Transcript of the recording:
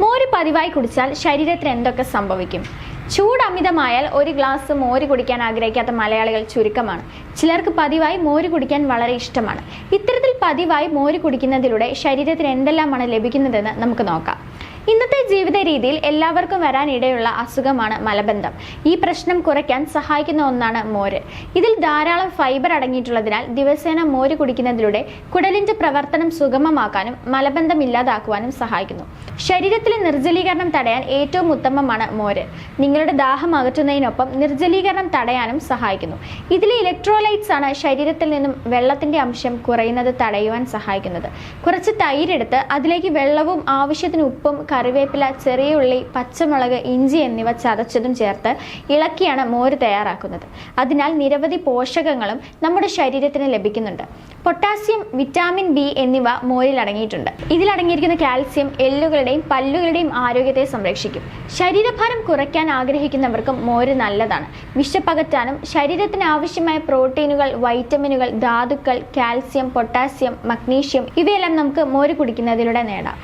മോര് പതിവായി കുടിച്ചാൽ ശരീരത്തിന് എന്തൊക്കെ സംഭവിക്കും? ചൂട് അമിതമായാൽ ഒരു ഗ്ലാസ് മോര് കുടിക്കാൻ ആഗ്രഹിക്കാത്ത മലയാളികൾ ചുരുക്കമാണ്. ചിലർക്ക് പതിവായി മോര് കുടിക്കാൻ വളരെ ഇഷ്ടമാണ്. ഇത്തരത്തിൽ പതിവായി മോര് കുടിക്കുന്നതിലൂടെ ശരീരത്തിന് എന്തെല്ലാമാണ് ലഭിക്കുന്നതെന്ന് നമുക്ക് നോക്കാം. ഇന്നത്തെ ജീവിത രീതിയിൽ എല്ലാവർക്കും വരാനിടയുള്ള അസുഖമാണ് മലബന്ധം. ഈ പ്രശ്നം കുറയ്ക്കാൻ സഹായിക്കുന്ന ഒന്നാണ് മോര്. ഇതിൽ ധാരാളം ഫൈബർ അടങ്ങിയിട്ടുള്ളതിനാൽ ദിവസേന മോര് കുടിക്കുന്നതിലൂടെ കുടലിന്റെ പ്രവർത്തനം സുഗമമാക്കാനും മലബന്ധം ഇല്ലാതാക്കുവാനും സഹായിക്കുന്നു. ശരീരത്തിലെ നിർജ്ജലീകരണം തടയാൻ ഏറ്റവും ഉത്തമമാണ് മോര്. നിങ്ങളുടെ ദാഹം അകറ്റുന്നതിനൊപ്പം നിർജ്ജലീകരണം തടയാനും സഹായിക്കുന്നു. ഇതിലെ ഇലക്ട്രോലൈറ്റ്സ് ആണ് ശരീരത്തിൽ നിന്നും വെള്ളത്തിന്റെ അംശം കുറയുന്നത് തടയുവാൻ സഹായിക്കുന്നത്. കുറച്ച് തൈരെടുത്ത് അതിലേക്ക് വെള്ളവും ആവശ്യത്തിന് ഉപ്പും കറിവേപ്പില, ചെറിയ ഉള്ളി, പച്ചമുളക്, ഇഞ്ചി എന്നിവ ചതച്ചതും ചേർത്ത് ഇളക്കിയാണ് മോര് തയ്യാറാക്കുന്നത്. അതിനാൽ നിരവധി പോഷകങ്ങളും നമ്മുടെ ശരീരത്തിന് ലഭിക്കുന്നുണ്ട്. പൊട്ടാസ്യം, വിറ്റാമിൻ ബി എന്നിവ മോരിൽ അടങ്ങിയിട്ടുണ്ട്. ഇതിലടങ്ങിയിരിക്കുന്ന കാൽസ്യം എല്ലുകളുടെയും പല്ലുകളുടെയും ആരോഗ്യത്തെ സംരക്ഷിക്കും. ശരീരഭാരം കുറയ്ക്കാൻ ആഗ്രഹിക്കുന്നവർക്കും മോര് നല്ലതാണ്. വിശപ്പകറ്റാനും ശരീരത്തിന് ആവശ്യമായ പ്രോട്ടീനുകൾ, വൈറ്റമിനുകൾ, ധാതുക്കൾ, കാൽസ്യം, പൊട്ടാസ്യം, മഗ്നീഷ്യം ഇവയെല്ലാം നമുക്ക് മോര് കുടിക്കുന്നതിലൂടെ നേടാം.